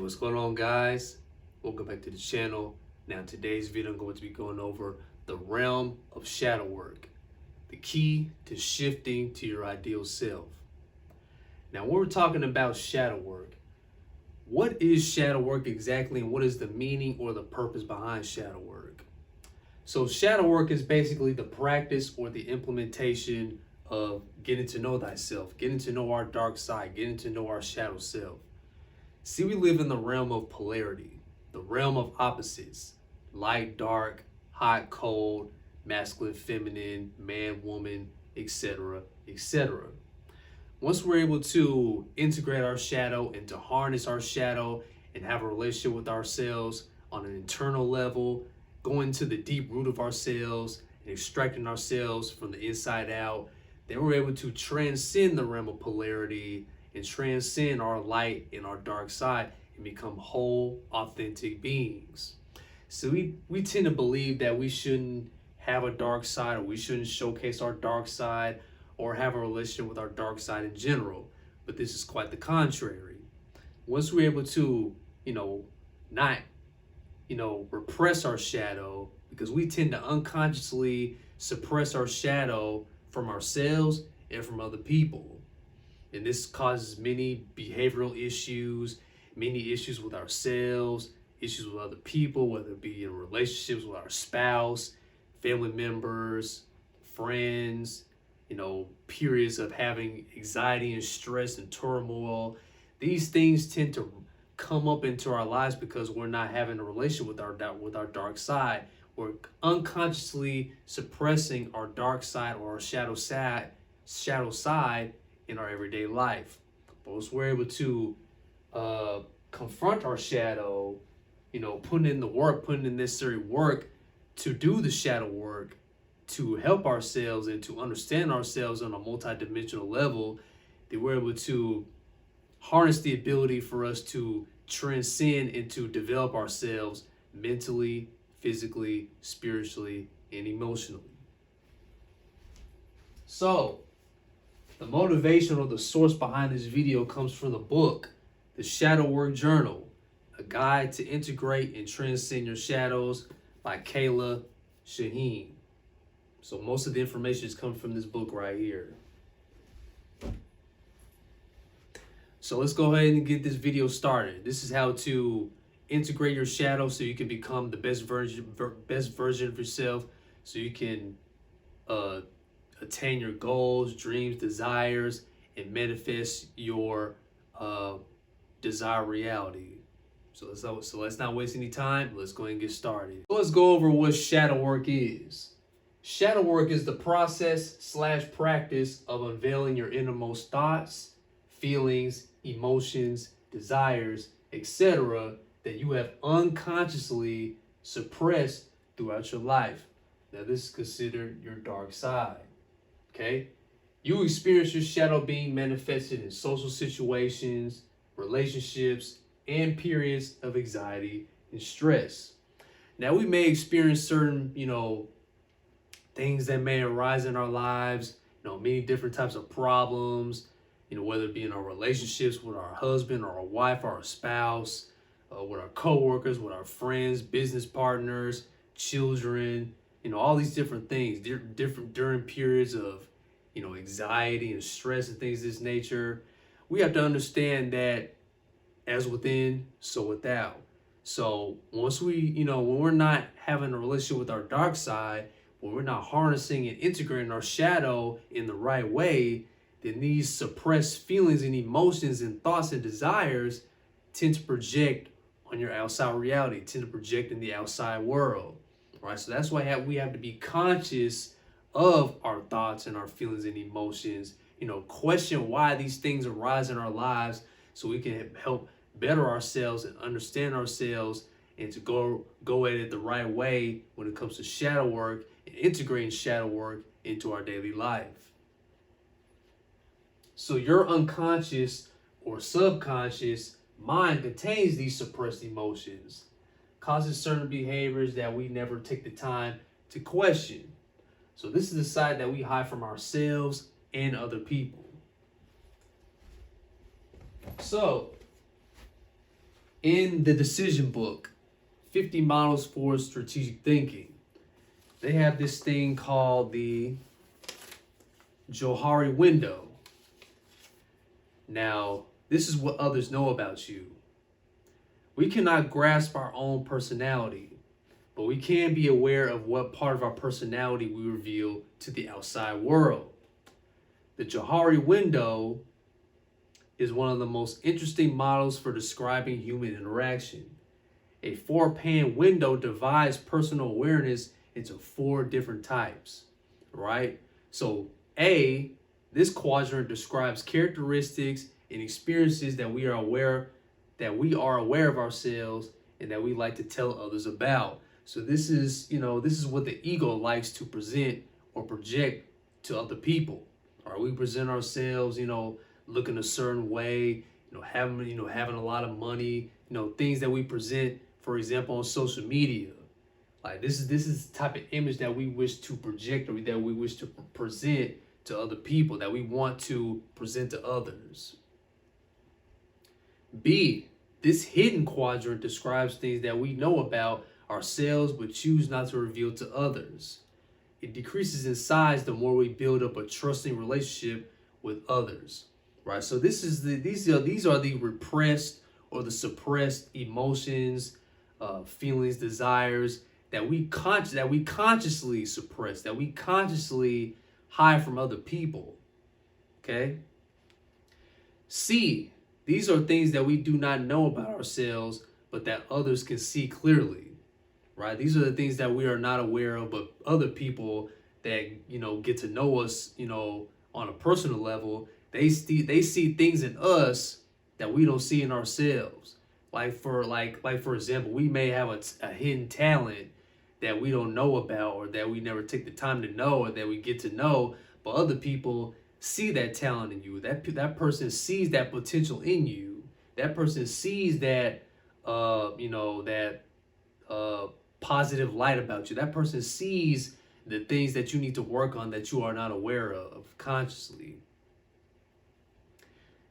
What's going on, guys? Welcome back to the channel. Now in today's video I'm going to be going over the realm of shadow work, the key to shifting to your ideal self. Now when we're talking about shadow work, what is shadow work exactly, and what is the meaning or the purpose behind shadow work? So shadow work is basically the practice or the implementation of getting to know thyself, getting to know our dark side, getting to know our shadow self. See, we live in the realm of polarity, the realm of opposites, light, dark, hot, cold, masculine, feminine, man, woman, etc., etc. Once we're able to integrate our shadow and to harness our shadow and have a relationship with ourselves on an internal level, going to the deep root of ourselves and extracting ourselves from the inside out, then we're able to transcend the realm of polarity and transcend our light and our dark side and become whole, authentic beings. So we tend to believe that we shouldn't have a dark side, or we shouldn't showcase our dark side or have a relationship with our dark side in general. But this is quite the contrary. Once we're able to, not, repress our shadow, because we tend to unconsciously suppress our shadow from ourselves and from other people. And this causes many behavioral issues, many issues with ourselves, issues with other people, whether it be in relationships with our spouse, family members, friends, periods of having anxiety and stress and turmoil. These things tend to come up into our lives because we're not having a relationship with our dark side. We're unconsciously suppressing our dark side or our shadow side in our everyday life. But once we're able to confront our shadow, putting in the work, putting in necessary work to do the shadow work, to help ourselves and to understand ourselves on a multidimensional level, then we're able to harness the ability for us to transcend and to develop ourselves mentally, physically, spiritually, and emotionally. So, the motivation or the source behind this video comes from the book, The Shadow Work Journal, a guide to integrate and transcend your shadows by Kayla Shaheen. So most of the information is coming from this book right here. So let's go ahead and get this video started. This is how to integrate your shadow so you can become the best version of yourself, so you can attain your goals, dreams, desires, and manifest your desired reality. So let's not waste any time. Let's go ahead and get started. So let's go over what shadow work is. Shadow work is the process/practice of unveiling your innermost thoughts, feelings, emotions, desires, etc. that you have unconsciously suppressed throughout your life. Now this is considered your dark side. Okay? You experience your shadow being manifested in social situations, relationships, and periods of anxiety and stress. Now we may experience certain, things that may arise in our lives, many different types of problems, whether it be in our relationships with our husband or our wife or our spouse, with our coworkers, with our friends, business partners, children, all these different things, different during periods of, anxiety and stress and things of this nature. We have to understand that as within, so without. So once we, when we're not having a relationship with our dark side, when we're not harnessing and integrating our shadow in the right way, then these suppressed feelings and emotions and thoughts and desires tend to project on your outside reality, tend to project in the outside world, right? So that's why we have to be conscious of our thoughts and our feelings and emotions, question why these things arise in our lives so we can help better ourselves and understand ourselves, and to go at it the right way when it comes to shadow work and integrating shadow work into our daily life. So your unconscious or subconscious mind contains these suppressed emotions, causes certain behaviors that we never take the time to question. So this is the side that we hide from ourselves and other people. So In the decision book, 50 Models for Strategic Thinking, they have this thing called the Johari window. Now, this is what others know about you. We cannot grasp our own personality, but we can be aware of what part of our personality we reveal to the outside world. The Johari window is one of the most interesting models for describing human interaction. A 4-pane window divides personal awareness into 4 different types, right? So A, this quadrant describes characteristics and experiences that we are aware of ourselves and that we like to tell others about. So this is what the ego likes to present or project to other people. All right, we present ourselves, looking a certain way, having a lot of money, things that we present, for example, on social media. Like this is the type of image that we wish to project or that we wish to present to other people, that we want to present to others. B, this hidden quadrant describes things that we know about ourselves but choose not to reveal to others. It decreases in size the more we build up a trusting relationship with others, right? So these are the repressed or the suppressed emotions, feelings, desires that we consciously suppress, that we consciously hide from other people. Okay. C, these are things that we do not know about ourselves, but that others can see clearly. Right? These are the things that we are not aware of, but other people that, get to know us, on a personal level, they see things in us that we don't see in ourselves. Like for example, we may have a hidden talent that we don't know about, or that we never take the time to know, or that we get to know, but other people see that talent in you. That person sees that potential in you. That person sees that positive light about you. That person sees the things that you need to work on that you are not aware of consciously.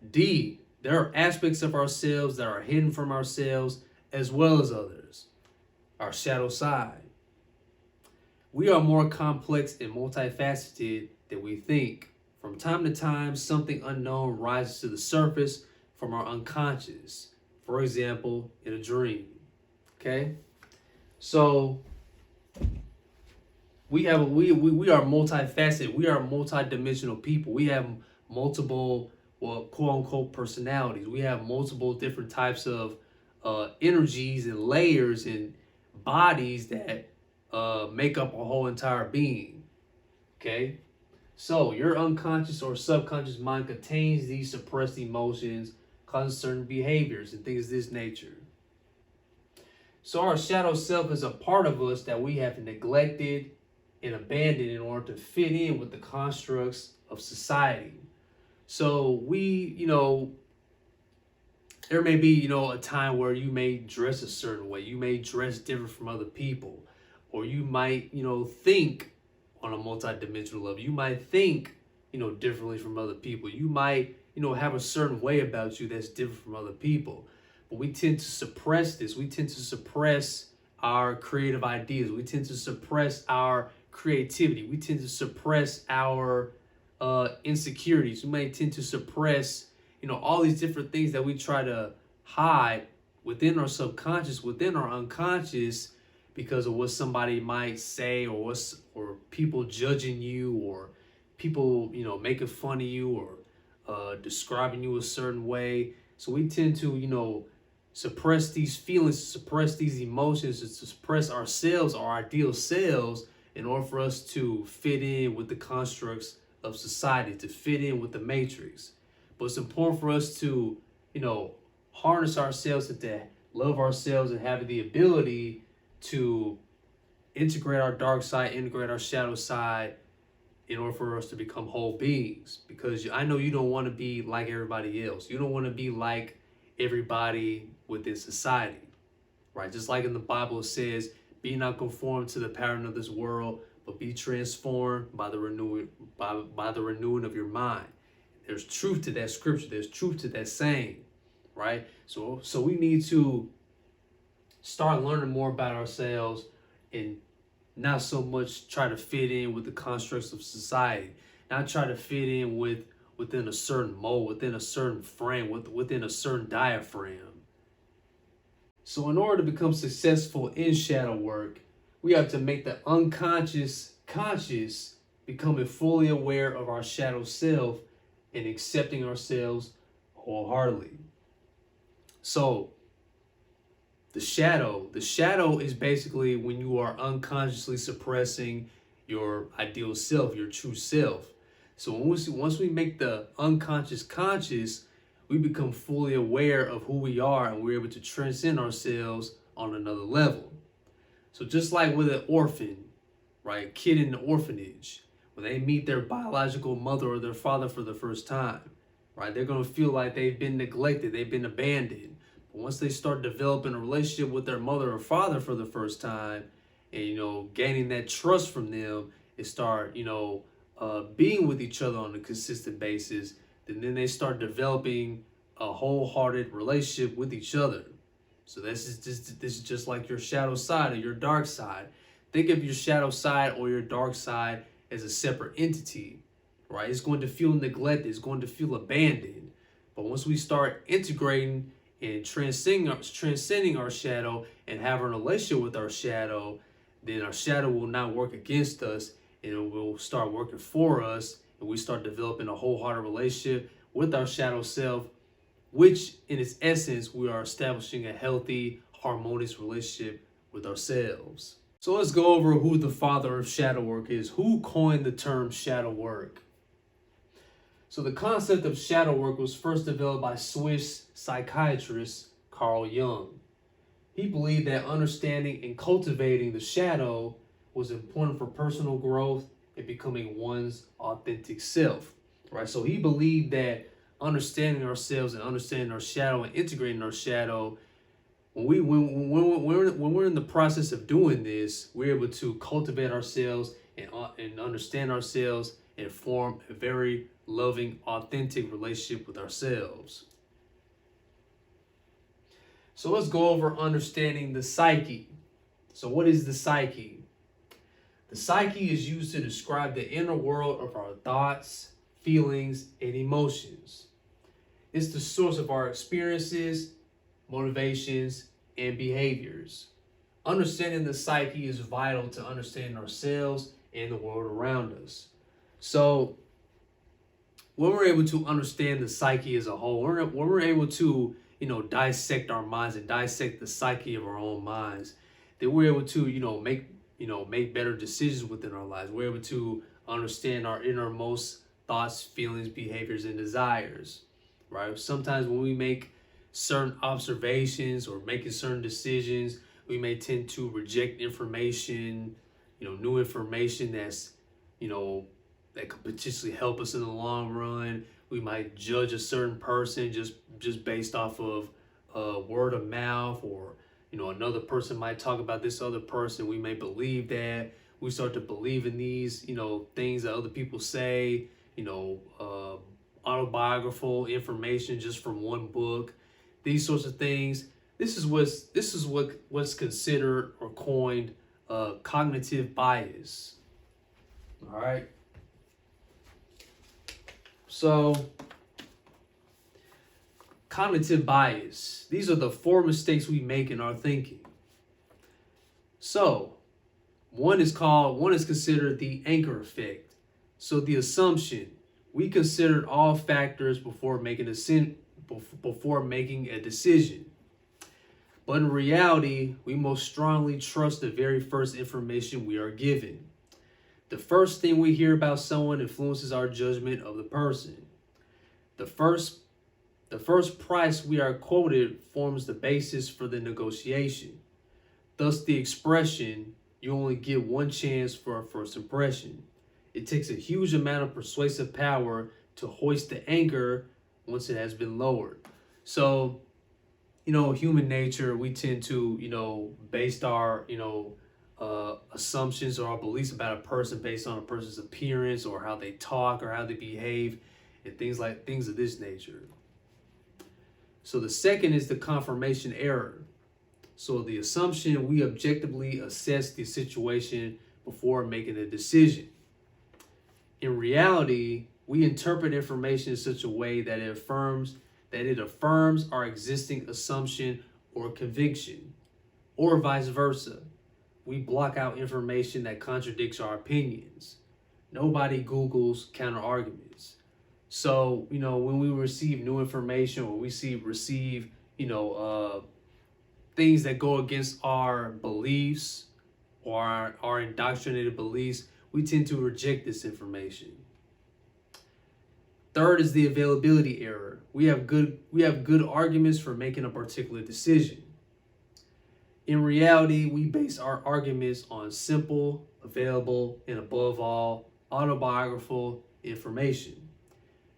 D, there are aspects of ourselves that are hidden from ourselves as well as others. Our shadow side. We are more complex and multifaceted than we think. From time to time, something unknown rises to the surface from our unconscious. For example, in a dream. Okay? So we are multifaceted. We are multidimensional people. We have multiple, quote unquote, personalities. We have multiple different types of energies and layers and bodies that make up a whole entire being. Okay, so your unconscious or subconscious mind contains these suppressed emotions, causes certain behaviors and things of this nature. So our shadow self is a part of us that we have neglected and abandoned in order to fit in with the constructs of society. So there may be, a time where you may dress a certain way. You may dress different from other people. Or you might, think on a multidimensional level. You might think, differently from other people. You might, have a certain way about you that's different from other people. But we tend to suppress this. We tend to suppress our creative ideas. We tend to suppress our creativity. We tend to suppress our insecurities. We may tend to suppress, all these different things that we try to hide within our subconscious, within our unconscious, because of what somebody might say, or people judging you, or people, making fun of you, or describing you a certain way. So we tend to, suppress these feelings, suppress these emotions, to suppress ourselves, our ideal selves, in order for us to fit in with the constructs of society, to fit in with the matrix. But it's important for us to, harness ourselves and to love ourselves and have the ability to integrate our dark side, integrate our shadow side, in order for us to become whole beings. Because I know you don't want to be like everybody else. You don't want to be like everybody within society, right? Just like in the Bible it says, be not conformed to the pattern of this world, but be transformed by the renewing of your mind. There's truth to that scripture. There's truth to that saying. right? So we need to start learning more about ourselves and not so much try to fit in with the constructs of society, not try to fit in within a certain mold, within a certain frame, within a certain diaphragm. So in order to become successful in shadow work, we have to make the unconscious conscious, becoming fully aware of our shadow self and accepting ourselves wholeheartedly. So the shadow is basically when you are unconsciously suppressing your ideal self, your true self. So once we make the unconscious conscious, we become fully aware of who we are and we're able to transcend ourselves on another level. So just like with an orphan, right, kid in the orphanage, when they meet their biological mother or their father for the first time, right, they're gonna feel like they've been neglected, they've been abandoned. But once they start developing a relationship with their mother or father for the first time, and gaining that trust from them, and start being with each other on a consistent basis, then they start developing a wholehearted relationship with each other. So this is just like your shadow side or your dark side. Think of your shadow side or your dark side as a separate entity, right? It's going to feel neglected. It's going to feel abandoned. But once we start integrating and transcending our shadow and having a relationship with our shadow, then our shadow will not work against us and it will start working for us. And we start developing a wholehearted relationship with our shadow self, which in its essence, we are establishing a healthy, harmonious relationship with ourselves. So let's go over who the father of shadow work is. Who coined the term shadow work? So the concept of shadow work was first developed by Swiss psychiatrist Carl Jung. He believed that understanding and cultivating the shadow was important for personal growth and becoming one's authentic self. Right? So he believed that understanding ourselves and understanding our shadow and integrating our shadow, when we're in the process of doing this, we're able to cultivate ourselves and understand ourselves and form a very loving, authentic relationship with ourselves. So let's go over understanding the psyche. So what is the psyche? The psyche is used to describe the inner world of our thoughts, feelings, and emotions. It's the source of our experiences, motivations, and behaviors. Understanding the psyche is vital to understanding ourselves and the world around us. So when we're able to understand the psyche as a whole, when we're able to, dissect our minds and dissect the psyche of our own minds, then we're able to, make better decisions within our lives. We're able to understand our innermost thoughts, feelings, behaviors, and desires, right? Sometimes when we make certain observations or making certain decisions, we may tend to reject information, new information that's, that could potentially help us in the long run. We might judge a certain person just based off of word of mouth, or another person might talk about this other person. We may believe that. We start to believe in these things that other people say. Autobiographical information just from one book. These sorts of things. This is what's considered or coined cognitive bias. All right. So, cognitive bias. These are the 4 mistakes we make in our thinking. So, one is considered the anchor effect. So the assumption, we considered all factors before making a decision. But in reality, we most strongly trust the very first information we are given. The first thing we hear about someone influences our judgment of the person. The first price we are quoted forms the basis for the negotiation. Thus, the expression, "you only get one chance for a first impression." It takes a huge amount of persuasive power to hoist the anchor once it has been lowered. So, human nature, we tend to, based our, assumptions or our beliefs about a person based on a person's appearance or how they talk or how they behave and things of this nature. So the second is the confirmation error. So the assumption, we objectively assess the situation before making a decision. In reality, we interpret information in such a way that it affirms our existing assumption or conviction, or vice versa. We block out information that contradicts our opinions. Nobody Googles counter arguments. So, when we receive new information or we receive, things that go against our beliefs or our indoctrinated beliefs, we tend to reject this information. Third is the availability error. We have good arguments for making a particular decision. In reality, we base our arguments on simple, available, and above all, autobiographical information.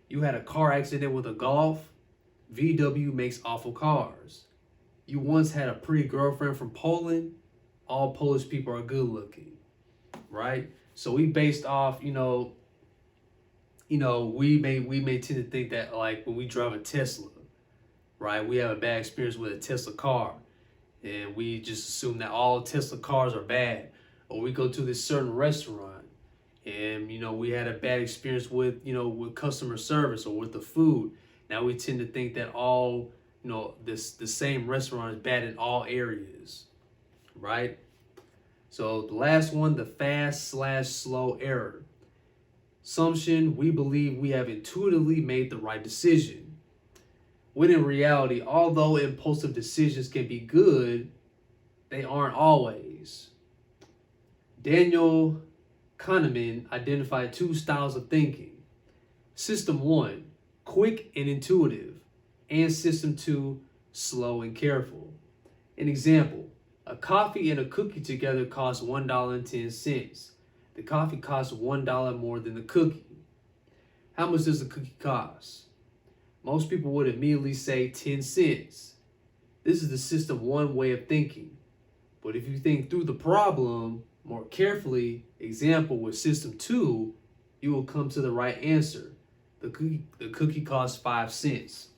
You had a car accident with a Golf. VW makes awful cars. You once had a pretty girlfriend from Poland. All Polish people are good looking, right? So we based off, we may tend to think that, like, when we drive a Tesla, right, we have a bad experience with a Tesla car, and we just assume that all Tesla cars are bad. Or we go to this certain restaurant, and we had a bad experience with customer service or with the food. Now we tend to think that all the same restaurant is bad in all areas, right? So the last one, the fast/slow error. Assumption, we believe we have intuitively made the right decision. When in reality, although impulsive decisions can be good, they aren't always. Daniel Kahneman identified 2 styles of thinking. System 1, quick and intuitive, and System 2, slow and careful. An example, a coffee and a cookie together cost $1.10. The coffee costs $1 more than the cookie. How much does the cookie cost? Most people would immediately say 10 cents. This is the System 1 way of thinking. But if you think through the problem more carefully, example with System 2, you will come to the right answer. The cookie costs 5 cents,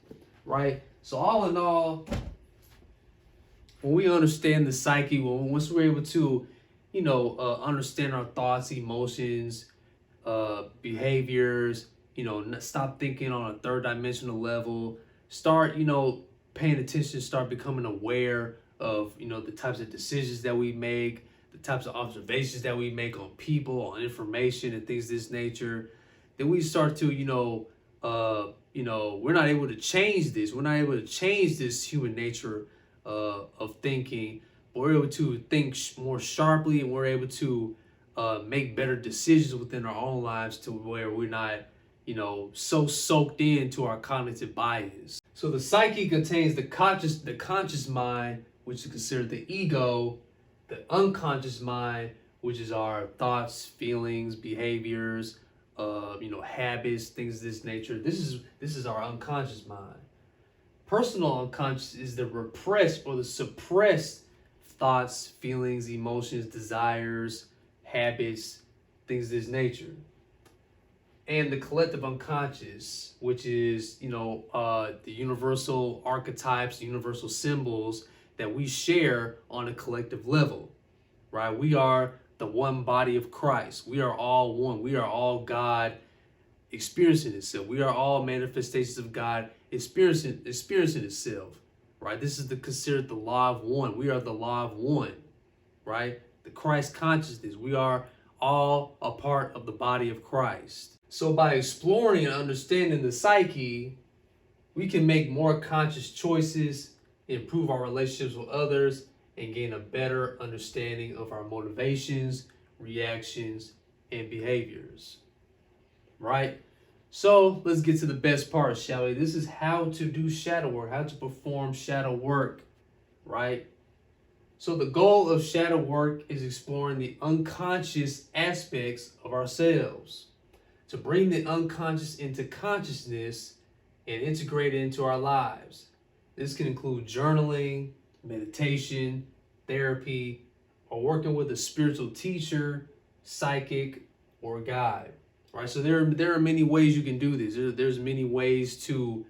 right? So all in all, when we understand the psyche, once we're able to, understand our thoughts, emotions, behaviors, stop thinking on a third dimensional level, start, paying attention, start becoming aware of, the types of decisions that we make, the types of observations that we make on people, on information and things of this nature, then we start to, we're not able to change this. We're not able to change this human nature of thinking. But we're able to think more sharply, and we're able to make better decisions within our own lives to where we're not, so soaked into our cognitive bias. So the psyche contains the conscious mind, which is considered the ego, the unconscious mind, which is our thoughts, feelings, behaviors, habits, things of this nature. This is our unconscious mind. Personal unconscious is the repressed or the suppressed thoughts, feelings, emotions, desires, habits, things of this nature. And the collective unconscious, which is, the universal archetypes, universal symbols that we share on a collective level, right? We are the one body of Christ. We are all one. We are all God experiencing itself. We are all manifestations of God experiencing itself, right? This is considered the law of one. We are the law of one, right? The Christ consciousness. We are all a part of the body of Christ. So by exploring and understanding the psyche, we can make more conscious choices, improve our relationships with others, and gain a better understanding of our motivations, reactions, and behaviors, right? So let's get to the best part, shall we? This is how to do shadow work, how to perform shadow work, right? So the goal of shadow work is exploring the unconscious aspects of ourselves, to bring the unconscious into consciousness and integrate it into our lives. This can include journaling, meditation, therapy, or working with a spiritual teacher, psychic, or guide. Right? So there are many ways you can do this. There's many ways to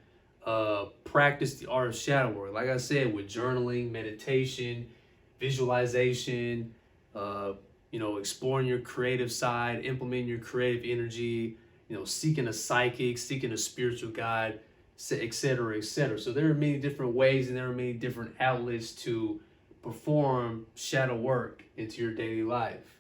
practice the art of shadow work. Like I said, with journaling, meditation, visualization, exploring your creative side, implementing your creative energy, seeking a psychic, seeking a spiritual guide, et cetera, et cetera. So there are many different ways and there are many different outlets to perform shadow work into your daily life.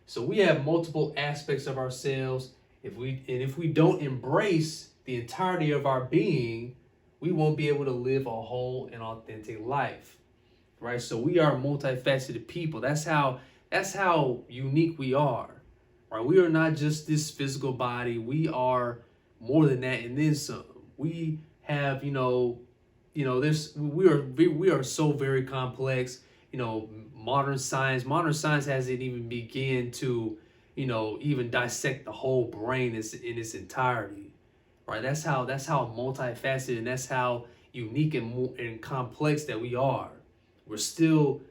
So we have multiple aspects of ourselves. If we don't embrace the entirety of our being, we won't be able to live a whole and authentic life, right? So we are multifaceted people. That's how unique we are, right? We are not just this physical body. We are more than that, and then some. We have, we are so very complex. Modern science hasn't even begun to, even dissect the whole brain in its entirety, right? That's how multifaceted and that's how unique and complex that we are. We're still,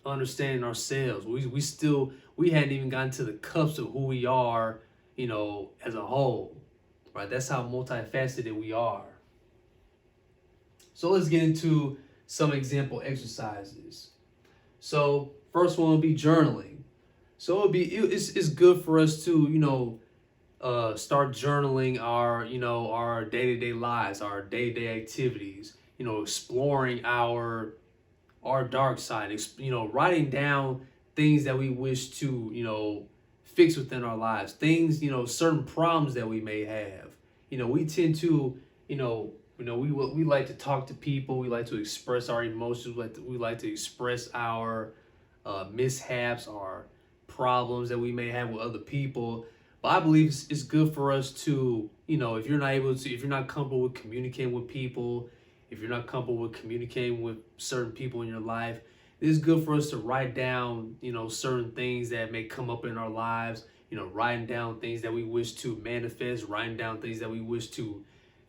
understanding ourselves. We hadn't even gotten to the cups of who we are, as a whole, right? That's how multifaceted we are. So let's get into some example exercises. So first one will be journaling. So it's good for us to start journaling our day-to-day lives, our day-to-day activities, exploring our dark side, writing down things that we wish to fix within our lives, things, certain problems that we may have. We tend to we like to talk to people, we like to express our emotions, we like to express our mishaps, our problems that we may have with other people. But I believe it's good for us to, if you're not comfortable with communicating with people, if you're not comfortable with communicating with certain people in your life, it's good for us to write down, certain things that may come up in our lives, writing down things that we wish to manifest, writing down things that we wish to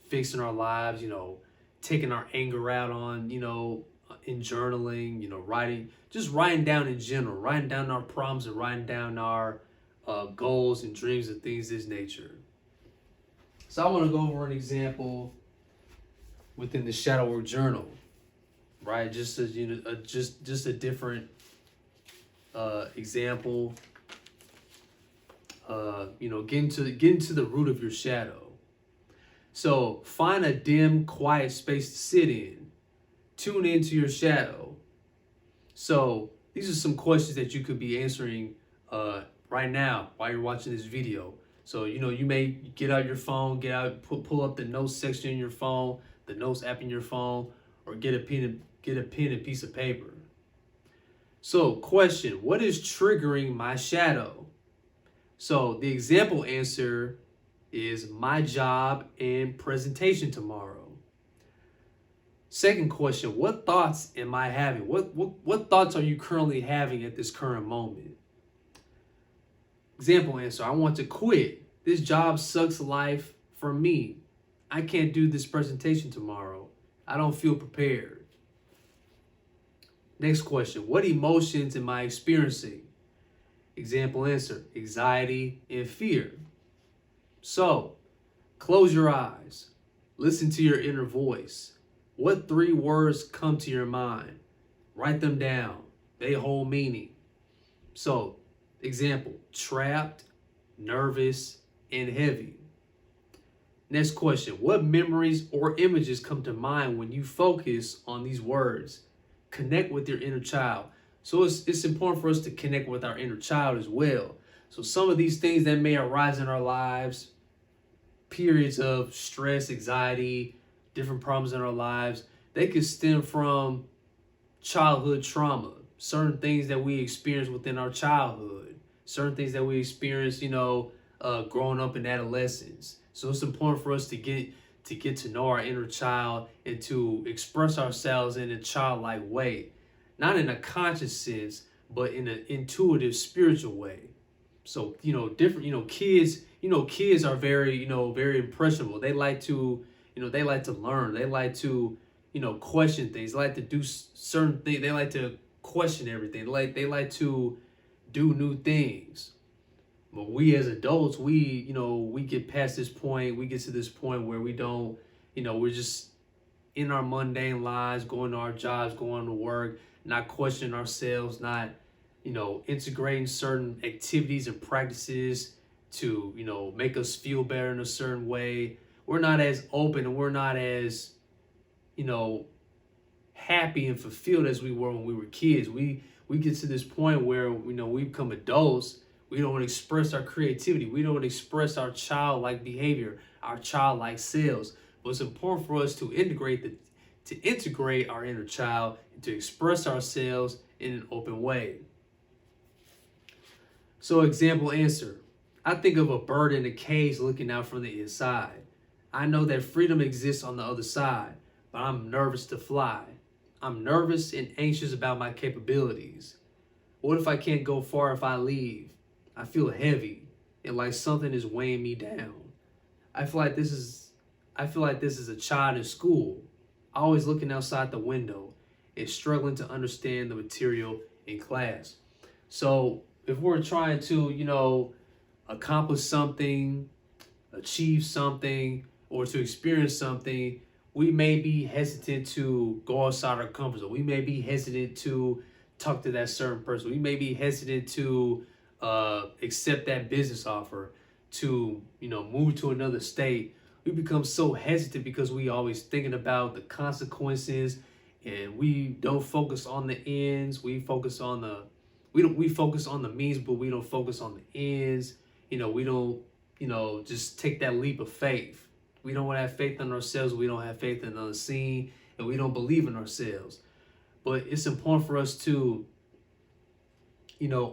fix in our lives, taking our anger out on, in journaling, writing down in general, writing down our problems and writing down our goals and dreams and things of this nature. So I want to go over an example within the shadow work journal, right? Just as just a different example. Getting to the root of your shadow. So find a dim, quiet space to sit in. Tune into your shadow. So these are some questions that you could be answering right now while you're watching this video. So you may get out your phone, pull up the notes section in your phone, the notes app in your phone, or get a pen and piece of paper. So question: what is triggering my shadow? So the example answer is my job and presentation tomorrow. Second question: what thoughts am I having? What thoughts are you currently having at this current moment? Example answer: I want to quit. This job sucks life for me. I can't do this presentation tomorrow. I don't feel prepared. Next question: what emotions am I experiencing? Example answer: anxiety and fear. So, close your eyes. Listen to your inner voice. What 3 words come to your mind? Write them down. They hold meaning. So, example: trapped, nervous, and heavy. Next question: what memories or images come to mind when you focus on these words? Connect with your inner child. So it's important for us to connect with our inner child as well. So some of these things that may arise in our lives, periods of stress, anxiety, different problems in our lives, they could stem from childhood trauma, certain things that we experience within our childhood, certain things that we experience, growing up in adolescence. So it's important for us to get to know our inner child and to express ourselves in a childlike way, not in a conscious sense, but in an intuitive, spiritual way. So, different, kids are very, very impressionable. They like to, they like to learn. They like to, question things. They like to do certain things. They like to question everything. They like to do new things. But we as adults, we get past this point. We get to this point where we don't, we're just in our mundane lives, going to our jobs, going to work, not questioning ourselves, not, integrating certain activities and practices to, make us feel better in a certain way. We're not as open and we're not as, happy and fulfilled as we were when we were kids. We get to this point where, we become adults. We don't express our creativity. We don't express our childlike behavior, our childlike selves. But it's important for us to integrate our inner child and to express ourselves in an open way. So, example answer. I think of a bird in a cage looking out from the inside. I know that freedom exists on the other side, but I'm nervous to fly. I'm nervous and anxious about my capabilities. What if I can't go far if I leave? I feel heavy and like something is weighing me down. I feel like this is a child in school, always looking outside the window and struggling to understand the material in class. So if we're trying to, accomplish something, achieve something, or to experience something, we may be hesitant to go outside our comfort zone. We may be hesitant to talk to that certain person. We may be hesitant to accept that business offer, to move to another state. We become so hesitant because we always thinking about the consequences, and we don't focus on the ends. We focus on we focus on the means, but we don't focus on the ends. We don't just take that leap of faith. We don't have faith in ourselves. We don't have faith in the unseen, and we don't believe in ourselves. But it's important for us to,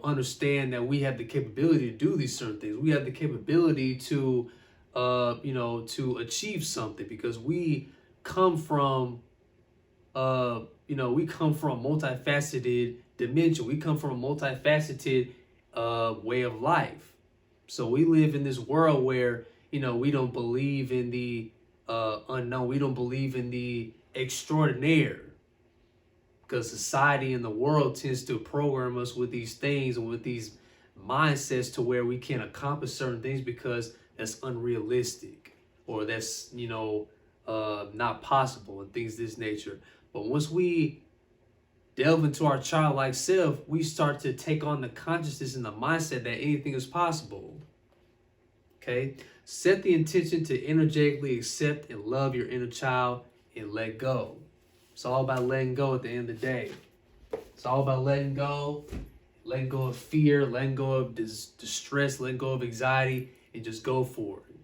understand that we have the capability to do these certain things. We have the capability to, to achieve something, because we come from, a multifaceted dimension. We come from a multifaceted way of life. So we live in this world where, we don't believe in the unknown. We don't believe in the extraordinaire, because society and the world tends to program us with these things and with these mindsets to where we can't accomplish certain things because that's unrealistic, or that's, not possible, and things of this nature. But once we delve into our childlike self, we start to take on the consciousness and the mindset that anything is possible. Okay? Set the intention to energetically accept and love your inner child and let go. It's all about letting go at the end of the day. It's all about letting go of fear, letting go of distress, letting go of anxiety, and just go for it.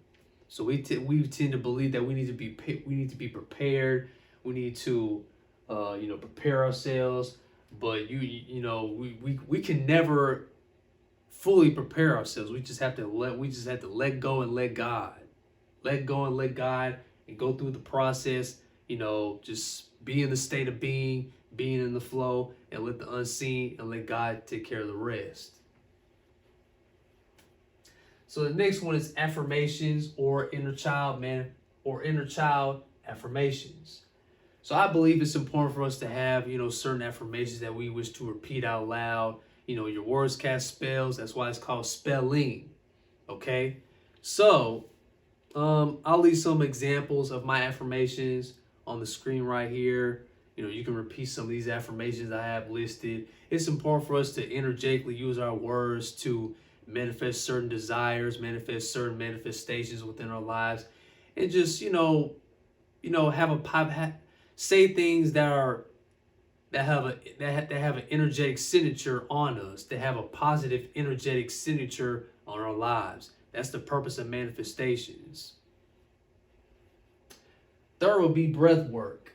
So we tend to believe that we need to be prepared. We need to prepare ourselves, but we can never fully prepare ourselves. We just have to let go and let God. Let go and let God, and go through the process, just be in the state of being in the flow, and let the unseen and let God take care of the rest. So the next one is affirmations or inner child affirmations. So I believe it's important for us to have, certain affirmations that we wish to repeat out loud. Your words cast spells. That's why it's called spelling. Okay? So, I'll leave some examples of my affirmations on the screen right here. You can repeat some of these affirmations I have listed. It's important for us to energetically use our words to manifest certain desires, manifest certain manifestations within our lives, and just, say things that have an energetic signature on us, that have a positive energetic signature on our lives. That's the purpose of manifestations. Third will be breath work.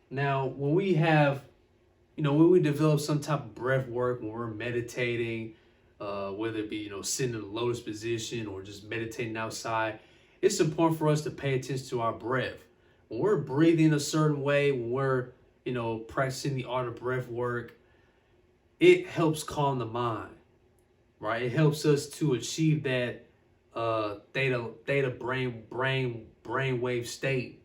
Now, when we develop some type of breath work, when we're meditating, whether it be, sitting in a lotus position or just meditating outside, it's important for us to pay attention to our breath. When we're breathing a certain way, when we're, practicing the art of breath work, it helps calm the mind, right? It helps us to achieve that theta brainwave state,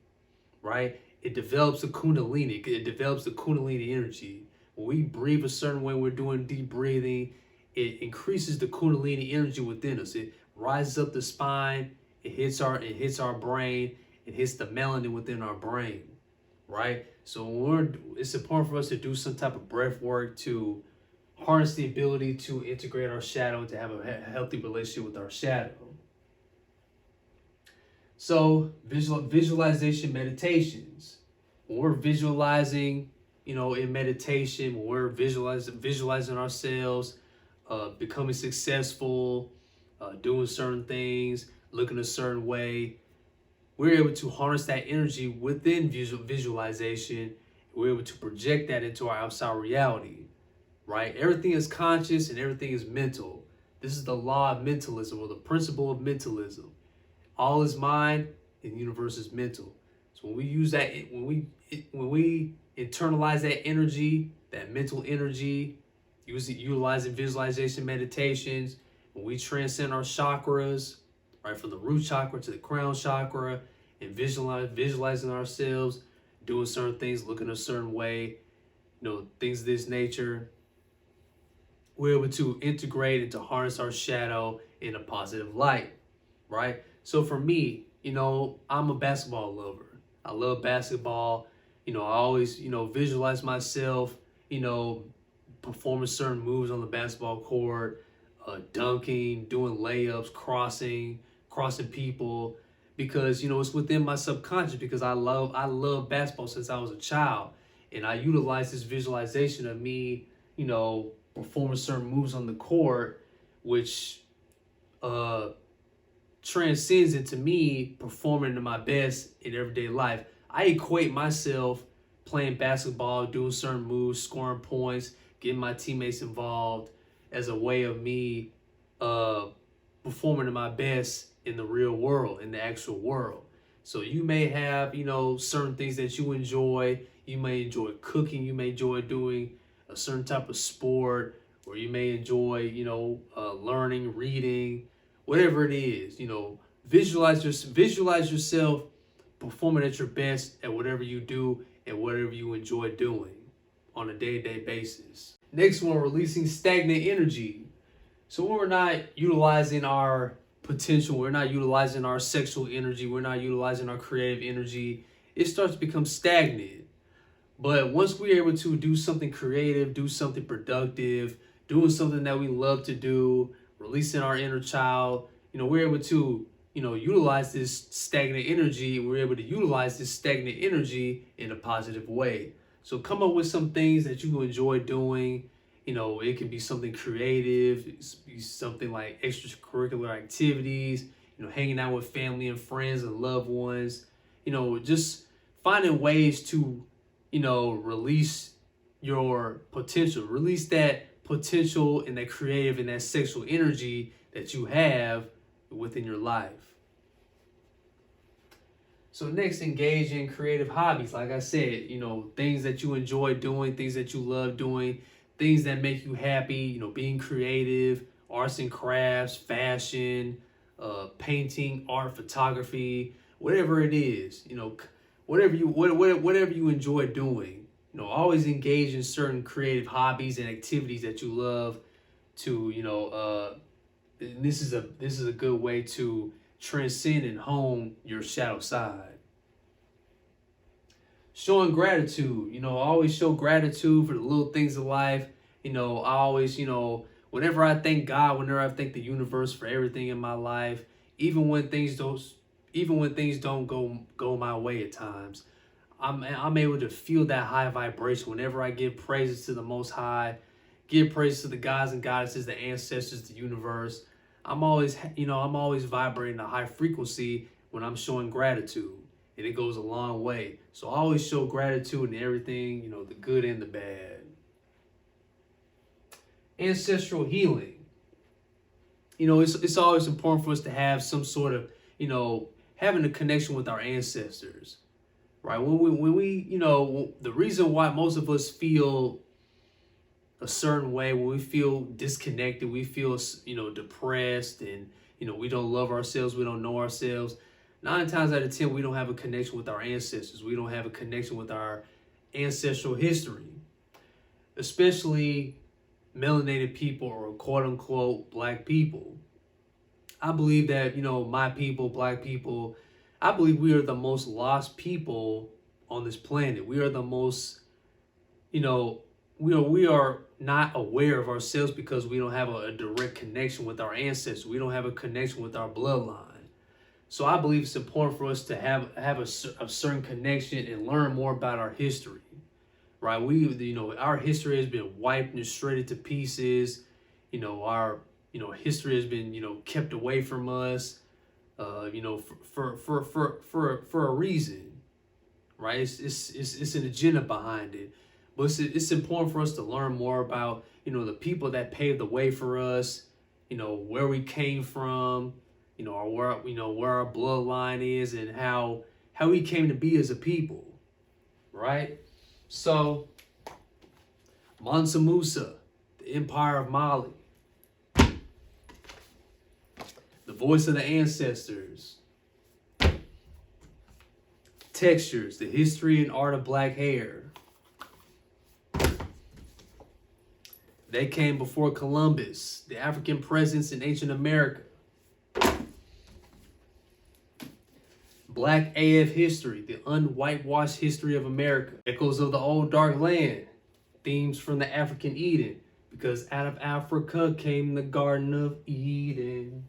right? It develops the kundalini. It develops the kundalini energy. When we breathe a certain way, we're doing deep breathing, it increases the kundalini energy within us. It rises up the spine, it hits our brain, it hits the melanin within our brain, right? So it's important for us to do some type of breath work to harness the ability to integrate our shadow and to have a healthy relationship with our shadow. So visualization meditations. When we're visualizing, in meditation, when we're visualizing ourselves, becoming successful, doing certain things, looking a certain way, we're able to harness that energy within visualization. We're able to project that into our outside reality, right? Everything is conscious and everything is mental. This is the law of mentalism, or the principle of mentalism. All is mind and the universe is mental. So when we use that, when we internalize that energy, that mental energy, utilizing visualization meditations, when we transcend our chakras, right, from the root chakra to the crown chakra, and visualizing ourselves doing certain things, looking a certain way, things of this nature, we're able to integrate and to harness our shadow in a positive light, right? So for me, I'm a basketball lover. I love basketball. I always, visualize myself, performing certain moves on the basketball court, dunking, doing layups, crossing people, because it's within my subconscious, because I love basketball since I was a child, and I utilize this visualization of me, performing certain moves on the court, which transcends into me performing to my best in everyday life. I equate myself playing basketball, doing certain moves, scoring points, getting my teammates involved as a way of me performing to my best in the real world, in the actual world. So you may have, certain things that you enjoy. You may enjoy cooking. You may enjoy doing a certain type of sport, or you may enjoy, learning, reading, whatever it is. Visualize yourself performing at your best at whatever you do and whatever you enjoy doing on a day-to-day basis. Next one, releasing stagnant energy. So when we're not utilizing our potential, we're not utilizing our sexual energy, we're not utilizing our creative energy, it starts to become stagnant. But once we're able to do something creative, do something productive, doing something that we love to do, releasing our inner child, we're able to, utilize this stagnant energy, and we're able to utilize this stagnant energy in a positive way. So come up with some things that you enjoy doing. It can be something creative, it can be something like extracurricular activities, hanging out with family and friends and loved ones, just finding ways to, release your potential, release that potential and that creative and that sexual energy that you have within your life. So next, engage in creative hobbies. Like I said, things that you enjoy doing, things that you love doing, things that make you happy, being creative, arts and crafts, fashion, painting, art, photography, whatever it is, whatever you enjoy doing, always engage in certain creative hobbies and activities that you love to, this is a good way to transcend and hone your shadow side. Showing gratitude, always show gratitude for the little things of life. I always, whenever I thank God, whenever I thank the universe for everything in my life, even when things don't go my way at times, I'm able to feel that high vibration whenever I give praises to the Most High, give praises to the gods and goddesses, the ancestors, the universe. I'm always vibrating a high frequency when I'm showing gratitude, and it goes a long way. So I always show gratitude in everything, the good and the bad. Ancestral healing. It's always important for us to have some sort of, having a connection with our ancestors, right? When we the reason why most of us feel a certain way, when we feel disconnected, we feel, depressed, and, we don't love ourselves, we don't know ourselves. 9 times out of 10, we don't have a connection with our ancestors. We don't have a connection with our ancestral history, especially melanated people or quote unquote black people. I believe that, my people, black people, I believe we are the most lost people on this planet. We are the most, you know, we are not aware of ourselves because we don't have a direct connection with our ancestors. We don't have a connection with our bloodline. So I believe it's important for us to have a certain connection and learn more about our history, right? Our history has been wiped and shredded to pieces. Our history has been kept away from us, for a reason, right? It's an agenda behind it, but it's important for us to learn more about the people that paved the way for us, where we came from, where our bloodline is, and how we came to be as a people, right? So, Mansa Musa, the Empire of Mali, the voice of the ancestors, textures, the history and art of black hair. They came before Columbus, the African presence in ancient America. Black AF history, the unwhitewashed history of America. Echoes of the old dark land, themes from the African Eden, because out of Africa came the Garden of Eden.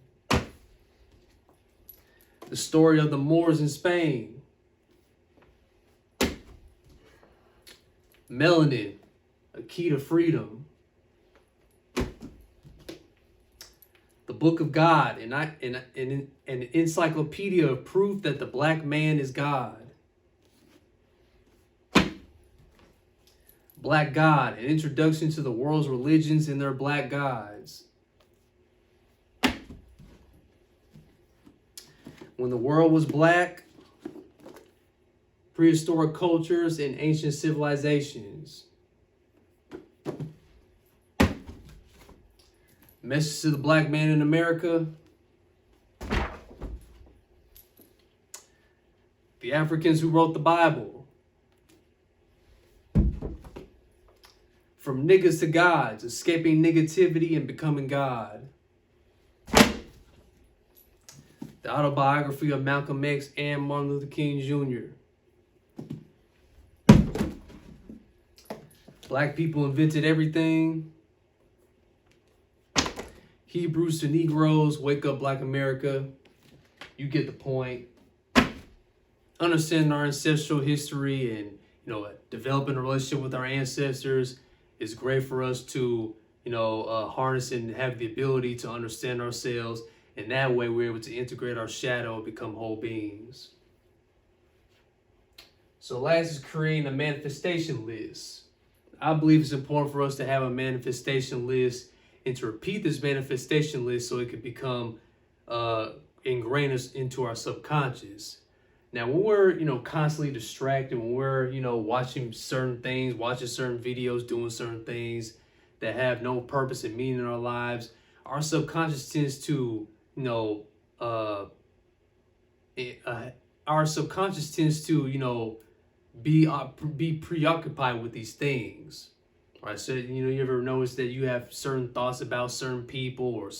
The story of the Moors in Spain. Melanin, a key to freedom. The Book of God, an encyclopedia of proof that the black man is God. Black God, an introduction to the world's religions and their black gods. When the world was black, prehistoric cultures and ancient civilizations. Message to the black man in America. The Africans who wrote the Bible. From niggas to gods, escaping negativity and becoming God. The autobiography of Malcolm X and Martin Luther King Jr. Black people invented everything. Hebrews to Negroes, wake up Black America. You get the point. Understanding our ancestral history and developing a relationship with our ancestors is great for us to harness and have the ability to understand ourselves, and that way we're able to integrate our shadow and become whole beings. So last is creating a manifestation list. I believe it's important for us to have a manifestation list and to repeat this manifestation list so it could become ingrained into our subconscious. Now, when we're constantly distracted, when we're watching certain things, watching certain videos, doing certain things that have no purpose and meaning in our lives, our subconscious tends to be preoccupied with these things. Right, so you ever notice that you have certain thoughts about certain people or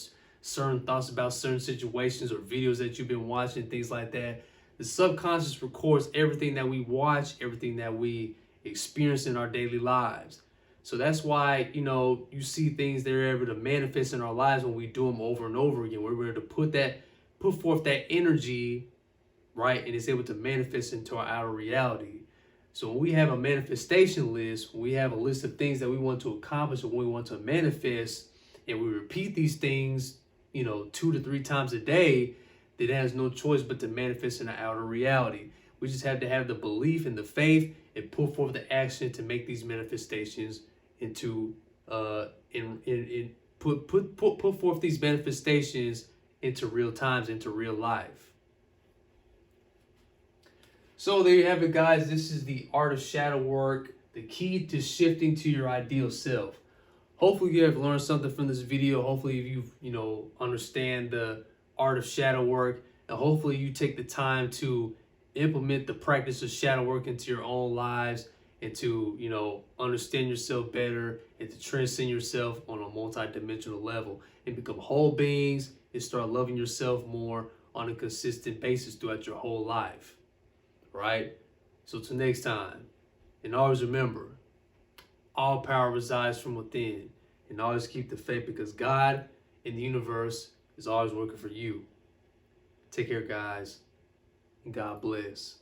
certain thoughts about certain situations or videos that you've been watching, things like that. The subconscious records everything that we watch, everything that we experience in our daily lives. So that's why you see things that are able to manifest in our lives when we do them over and over again. We're able to put forth that energy, right, and it's able to manifest into our outer reality. So when we have a manifestation list, when we have a list of things that we want to accomplish or we want to manifest, and we repeat these things, 2 to 3 times a day, then it has no choice but to manifest in our outer reality. We just have to have the belief and the faith and put forth the action to make these manifestations into put forth these manifestations into real times, into real life. So there you have it, guys. This is the art of shadow work, the key to shifting to your ideal self. Hopefully you have learned something from this video. Hopefully you understand the art of shadow work, and hopefully you take the time to implement the practice of shadow work into your own lives and to understand yourself better and to transcend yourself on a multi-dimensional level and become whole beings and start loving yourself more, on a consistent basis throughout your whole life, right? So till next time, and always remember, all power resides from within, and always keep the faith because God in the universe is always working for you. Take care, guys, and God bless.